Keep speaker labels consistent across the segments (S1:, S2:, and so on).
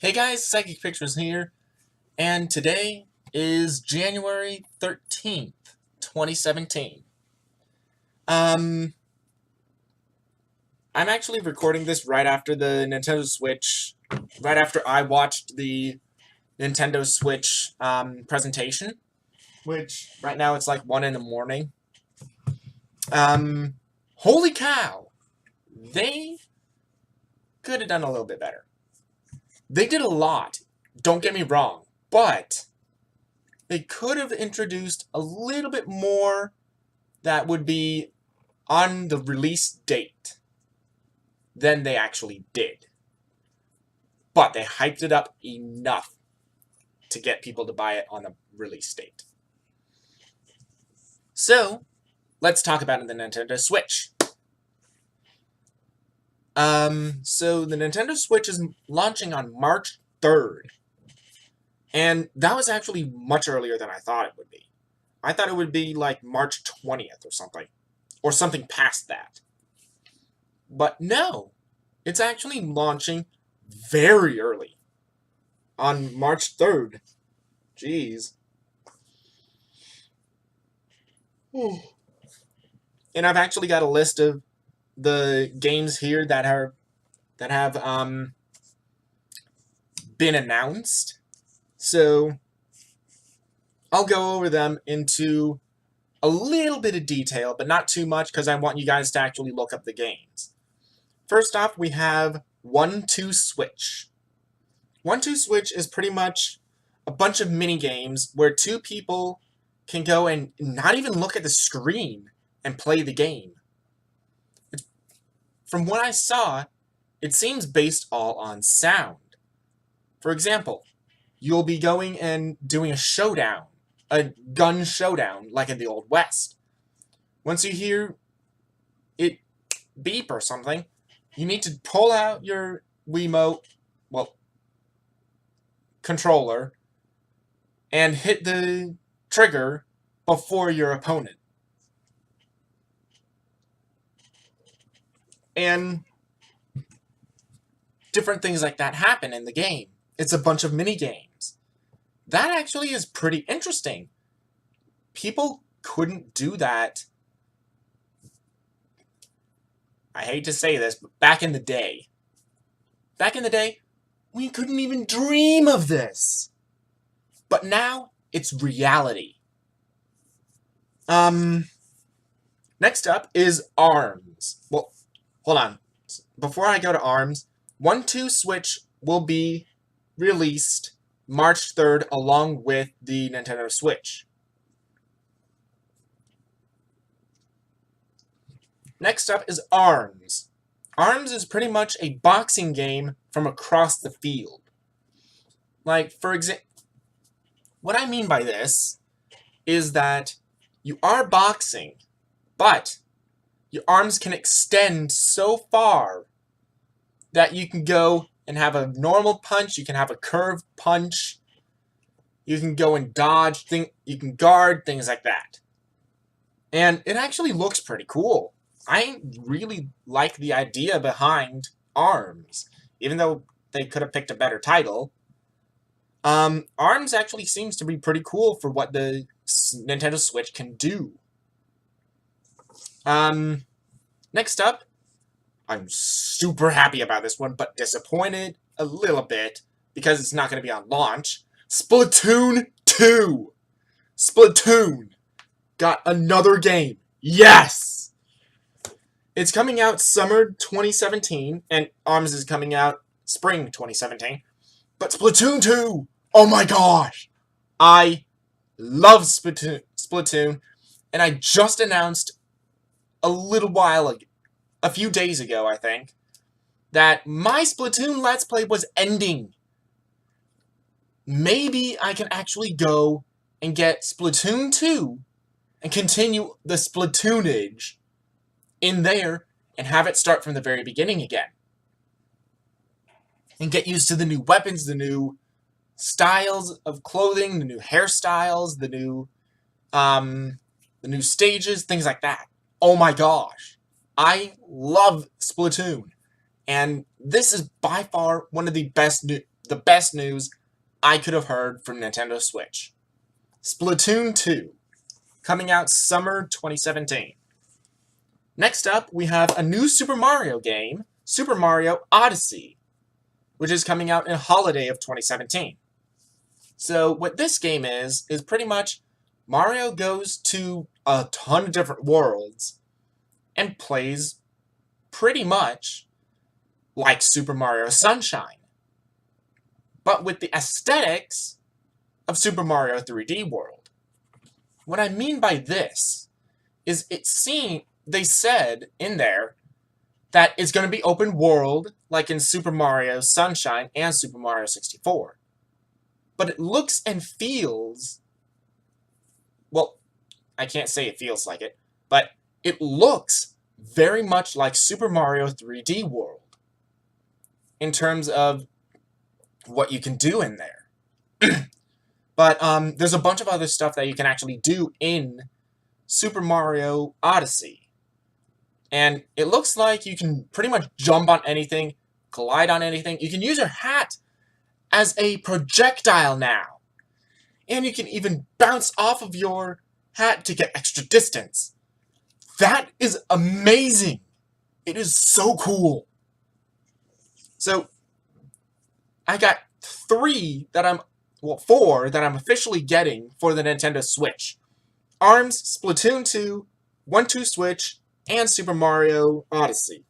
S1: Hey guys, Psychic Pictures here, and today is January 13th, 2017. Um, I'm actually recording this right after the Nintendo Switch, right after I watched the Nintendo Switch presentation, which right now it's like 1 in the morning. Holy cow! They could have done a little bit better. They did a lot, don't get me wrong, but they could have introduced a little bit more that would be on the release date than they actually did. But they hyped it up enough to get people to buy it on the release date. So, let's talk about the Nintendo Switch. So the Nintendo Switch is launching on March 3rd. And that was actually much earlier than I thought it would be. I thought it would be like March 20th or something. Or something past that. But no. It's actually launching very early. On March 3rd. Jeez. And I've actually got a list of the games here that have been announced. So I'll go over them into a little bit of detail, but not too much because I want you guys to actually look up the games. First off, we have 1-2-Switch. 1-2-Switch is pretty much a bunch of mini games where two people can go and not even look at the screen and play the game. From what I saw, it seems based all on sound. For example, you'll be going and doing a showdown, a gun showdown, like in the Old West. Once you hear it beep or something, you need to pull out your Wiimote, controller, and hit the trigger before your opponent. And different things like that happen in the game. It's a bunch of mini games. That actually is pretty interesting. People couldn't do that. I hate to say this, but back in the day. Back in the day, we couldn't even dream of this. But now, it's reality. Next up is ARMS. Well, hold on. Before I go to ARMS, 1-2-Switch will be released March 3rd along with the Nintendo Switch. Next up is ARMS. ARMS is pretty much a boxing game from across the field. Like, for example, what I mean by this is that you are boxing, but your arms can extend so far that you can go and have a normal punch, you can have a curved punch, you can go and dodge, you can guard, things like that. And it actually looks pretty cool. I really like the idea behind ARMS, even though they could have picked a better title. ARMS actually seems to be pretty cool for what the Nintendo Switch can do. Next up, I'm super happy about this one, but disappointed a little bit because it's not going to be on launch. Splatoon 2! Splatoon! Got another game. Yes! It's coming out summer 2017, and ARMS is coming out spring 2017. But Splatoon 2! Oh my gosh! I love Splatoon, and I just announced a little while ago, a few days ago, I think, that my Splatoon Let's Play was ending. Maybe I can actually go and get Splatoon 2 and continue the Splatoonage in there and have it start from the very beginning again. And get used to the new weapons, the new styles of clothing, the new hairstyles, the new stages, things like that. Oh my gosh. I love Splatoon. And this is by far one of the best the best news I could have heard from Nintendo Switch. Splatoon 2, coming out summer 2017. Next up, we have a new Super Mario game, Super Mario Odyssey, which is coming out in holiday of 2017. So what this game is pretty much Mario goes to a ton of different worlds and plays pretty much like Super Mario Sunshine, but with the aesthetics of Super Mario 3D World. What I mean by this is they said in there that it's going to be open world like in Super Mario Sunshine and Super Mario 64. But it looks and feels, well, I can't say it feels like it, but it looks very much like Super Mario 3D World in terms of what you can do in there. But there's a bunch of other stuff that you can actually do in Super Mario Odyssey. And it looks like you can pretty much jump on anything, glide on anything. You can use your hat as a projectile now. And you can even bounce off of your hat to get extra distance. That is amazing. It is so cool. So, I got four that I'm officially getting for the Nintendo Switch. ARMS, Splatoon 2, 1-2 Switch, and Super Mario Odyssey.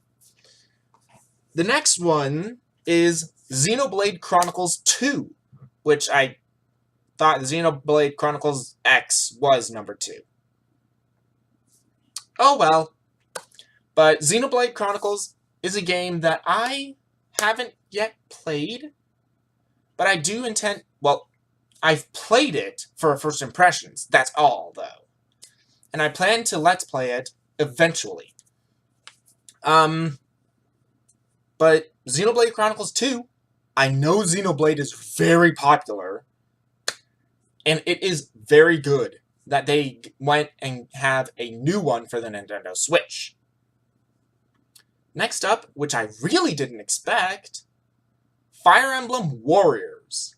S1: The next one is Xenoblade Chronicles 2, which I thought Xenoblade Chronicles X was number 2. Oh well. But Xenoblade Chronicles is a game that I haven't yet played, but I do intend, well, I've played it for first impressions, that's all, though. And I plan to Let's Play it eventually. But Xenoblade Chronicles 2, I know Xenoblade is very popular, and it is very good that they went and have a new one for the Nintendo Switch. Next up, which I really didn't expect, Fire Emblem Warriors.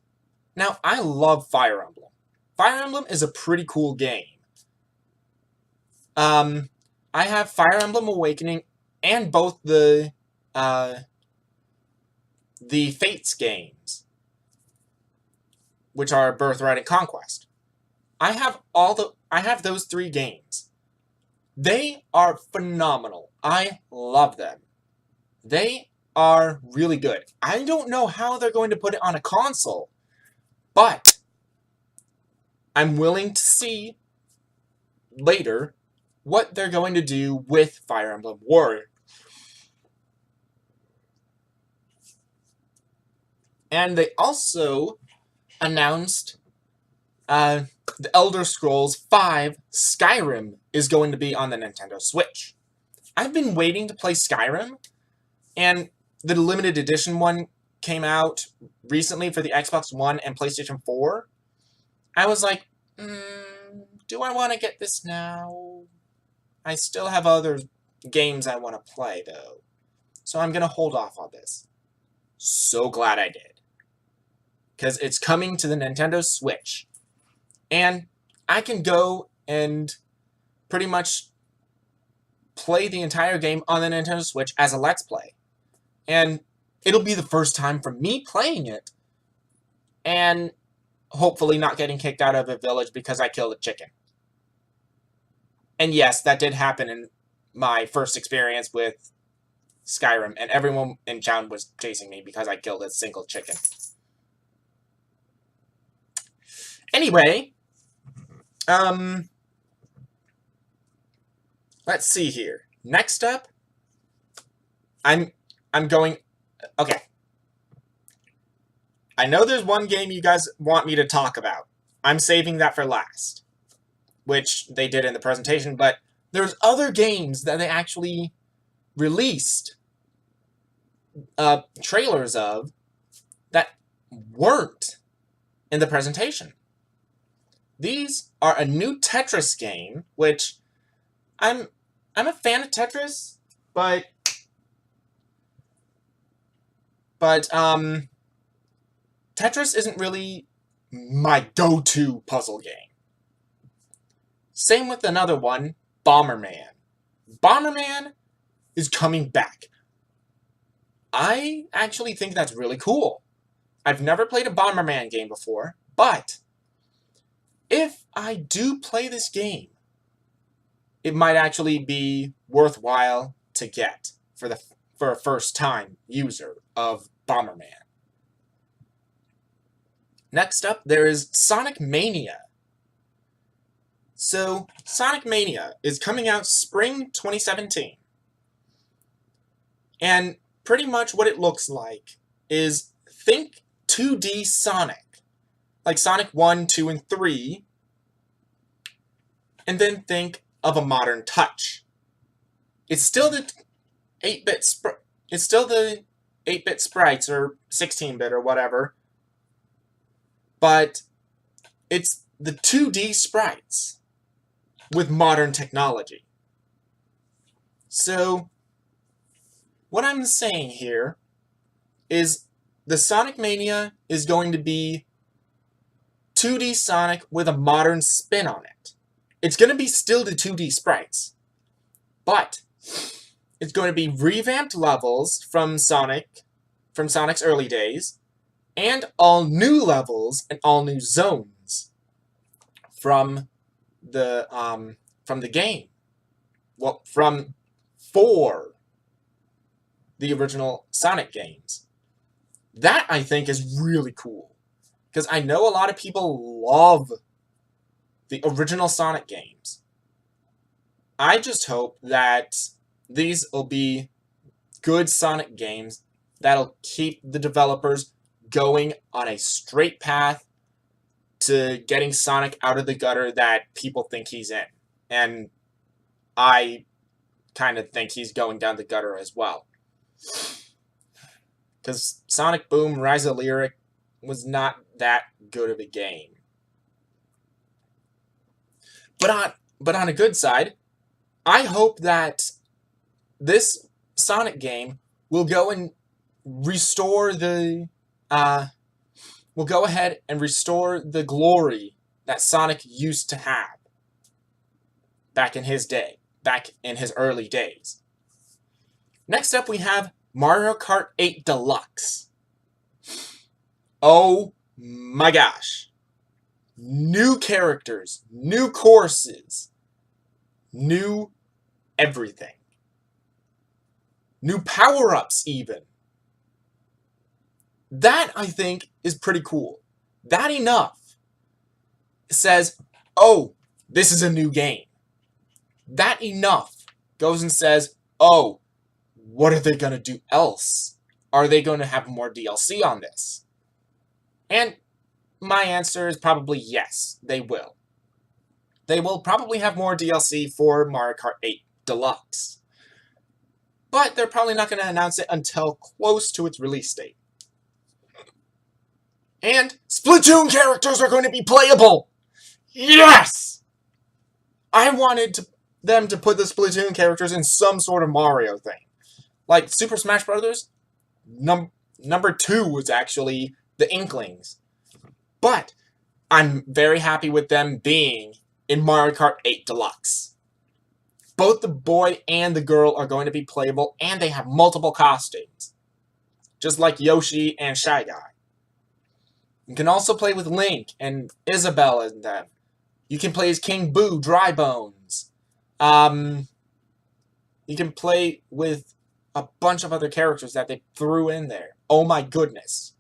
S1: Now, I love Fire Emblem. Fire Emblem is a pretty cool game. I have Fire Emblem Awakening and both the Fates games, which are Birthright and Conquest. I have those 3 games. They are phenomenal. I love them. They are really good. I don't know how they're going to put it on a console, but I'm willing to see later what they're going to do with Fire Emblem Warriors. And they also announced The Elder Scrolls V Skyrim is going to be on the Nintendo Switch. I've been waiting to play Skyrim, and the limited edition one came out recently for the Xbox One and PlayStation 4. I was like, do I want to get this now? I still have other games I want to play, though. So I'm going to hold off on this. So glad I did. Because it's coming to the Nintendo Switch. And I can go and pretty much play the entire game on the Nintendo Switch as a Let's Play. And it'll be the first time for me playing it. And hopefully not getting kicked out of a village because I killed a chicken. And yes, that did happen in my first experience with Skyrim. And everyone in town was chasing me because I killed a single chicken. Anyway, let's see here. Next up, I'm going, okay. I know there's one game you guys want me to talk about. I'm saving that for last, which they did in the presentation, but there's other games that they actually released trailers of that weren't in the presentation. These are a new Tetris game, which I'm a fan of Tetris, but Tetris isn't really my go-to puzzle game. Same with another one, Bomberman. Bomberman is coming back. I actually think that's really cool. I've never played a Bomberman game before, but if I do play this game, it might actually be worthwhile to get for a first-time user of Bomberman. Next up, there is Sonic Mania. So, Sonic Mania is coming out spring 2017. And pretty much what it looks like is, think 2D Sonic. Like Sonic 1, 2, and 3. And then think of a modern touch. It's still the 8-bit sprites, or 16-bit, or whatever. But it's the 2D sprites with modern technology. So, what I'm saying here is the Sonic Mania is going to be 2D Sonic with a modern spin on it. It's going to be still the 2D sprites, but it's going to be revamped levels from Sonic's early days, and all new levels and all new zones from the game. Well, from 4 the original Sonic games. That, I think, is really cool, because I know a lot of people love the original Sonic games. I just hope that these will be good Sonic games that'll keep the developers going on a straight path to getting Sonic out of the gutter that people think he's in. And I kind of think he's going down the gutter as well. Because Sonic Boom Rise of Lyric was not that good of a game. But on a good side, I hope that this Sonic game will go and restore the will go ahead and restore the glory that Sonic used to have back in his early days. Next up, we have Mario Kart 8 Deluxe. Oh my gosh. New characters, new courses, new everything. New power-ups, even. That, I think, is pretty cool. That enough says, oh, this is a new game. That enough goes and says, oh, what are they going to do else? Are they going to have more DLC on this? And my answer is probably yes, they will. They will probably have more DLC for Mario Kart 8 Deluxe. But they're probably not going to announce it until close to its release date. And Splatoon characters are going to be playable! Yes! I wanted them to put the Splatoon characters in some sort of Mario thing. Like Super Smash Bros. Number 2 was actually the Inklings. But I'm very happy with them being in Mario Kart 8 Deluxe. Both the boy and the girl are going to be playable, and they have multiple costumes. Just like Yoshi and Shy Guy. You can also play with Link and Isabelle and them. You can play as King Boo, Dry Bones. You can play with a bunch of other characters that they threw in there. Oh my goodness.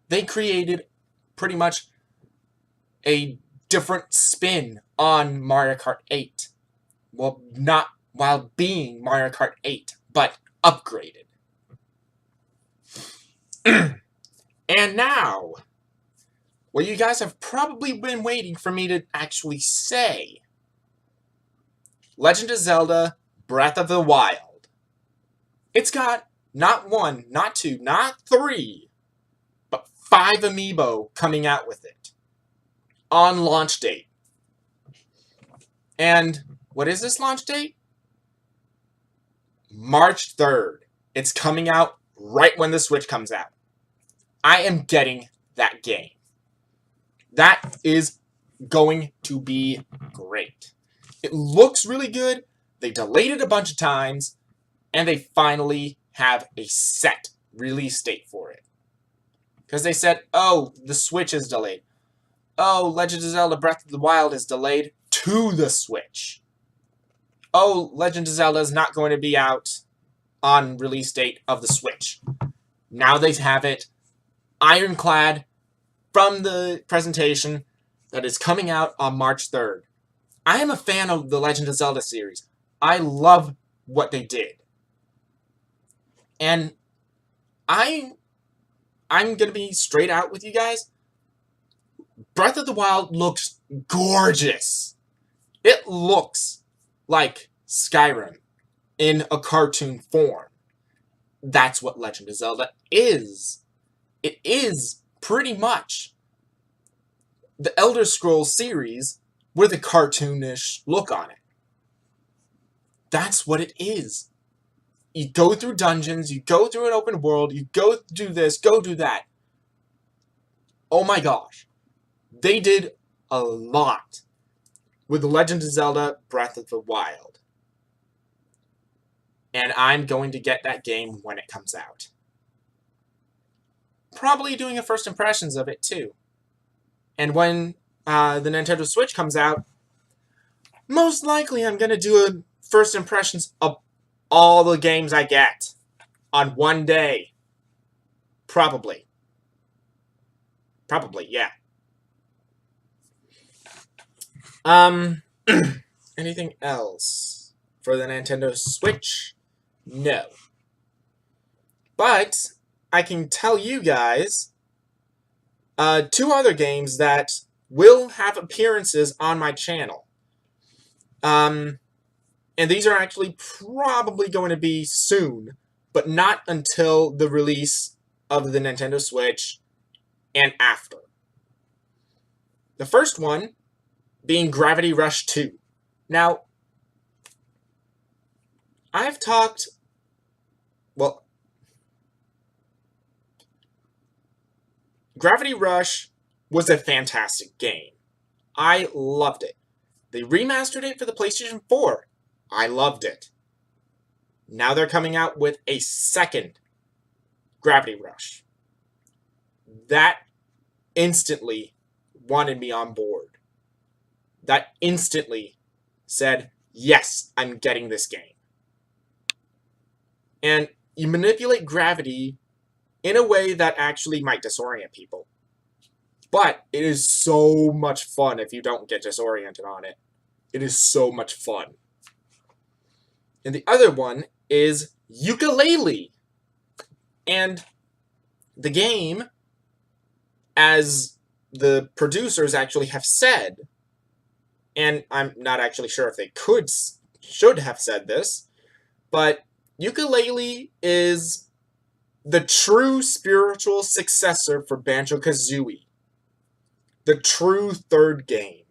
S1: They created pretty much a different spin on Mario Kart 8. Well, not while being Mario Kart 8, but upgraded. And now, what you guys have probably been waiting for me to actually say. Legend of Zelda Breath of the Wild. It's got not 1, not 2, not 3, but 5 amiibo coming out with it. On launch date. And what is this launch date? March 3rd. It's coming out right when the Switch comes out. I am getting that game. That is going to be great. It looks really good. They delayed it a bunch of times, and they finally have a set release date for it. Because they said, oh, the Switch is delayed. Oh, Legend of Zelda Breath of the Wild is delayed to the Switch. Oh, Legend of Zelda is not going to be out on release date of the Switch. Now they have it ironclad from the presentation that is coming out on March 3rd. I am a fan of the Legend of Zelda series. I love what they did. And I'm going to be straight out with you guys. Breath of the Wild looks gorgeous. It looks like Skyrim in a cartoon form. That's what Legend of Zelda is. It is pretty much the Elder Scrolls series with a cartoonish look on it. That's what it is. You go through dungeons, you go through an open world, you go do this, go do that. Oh my gosh. They did a lot with The Legend of Zelda Breath of the Wild. And I'm going to get that game when it comes out. Probably doing a first impressions of it too. And when the Nintendo Switch comes out, most likely I'm going to do a first impressions of all the games I get on one day. Probably. Probably, yeah. Anything else for the Nintendo Switch? No. But I can tell you guys two other games that will have appearances on my channel. And these are actually probably going to be soon, but not until the release of the Nintendo Switch and after. The first one being Gravity Rush 2. Now, I've talked, well, Gravity Rush was a fantastic game. I loved it. They remastered it for the PlayStation 4. I loved it. Now they're coming out with a second Gravity Rush. That instantly wanted me on board. That instantly said, yes, I'm getting this game. And you manipulate gravity in a way that actually might disorient people. But it is so much fun if you don't get disoriented on it. It is so much fun. And the other one is Yooka-Laylee. And the game, as the producers actually have said, and I'm not actually sure if they should have said this, but Yooka-Laylee is the true spiritual successor for Banjo-Kazooie. The true third game.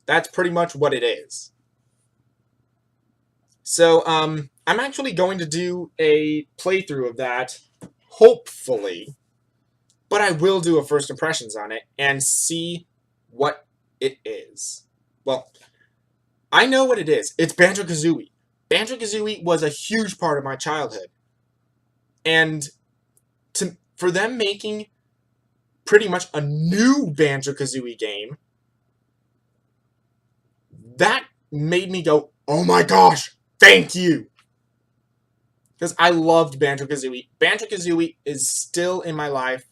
S1: That's pretty much what it is. So, I'm actually going to do a playthrough of that, hopefully, but I will do a first impressions on it and see what it is. Well, I know what it is. It's Banjo-Kazooie. Banjo-Kazooie was a huge part of my childhood. And for them making pretty much a new Banjo-Kazooie game, that made me go, oh my gosh, thank you! Because I loved Banjo-Kazooie. Banjo-Kazooie is still in my life.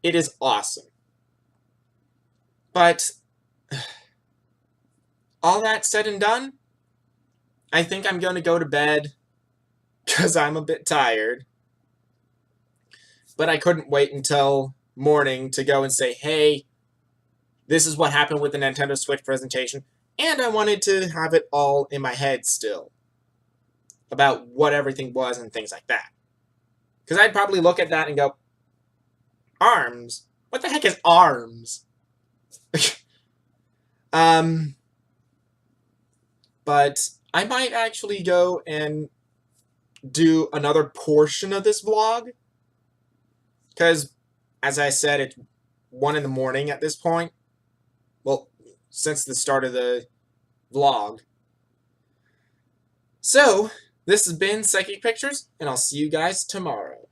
S1: It is awesome. But all that said and done, I think I'm going to go to bed because I'm a bit tired. But I couldn't wait until morning to go and say, hey, this is what happened with the Nintendo Switch presentation. And I wanted to have it all in my head still about what everything was and things like that. Because I'd probably look at that and go, ARMS? What the heck is ARMS? But I might actually go and do another portion of this vlog. Because As I said, it's 1 in the morning at this point. Well, since the start of the vlog. So, this has been Psychic Pictures, and I'll see you guys tomorrow.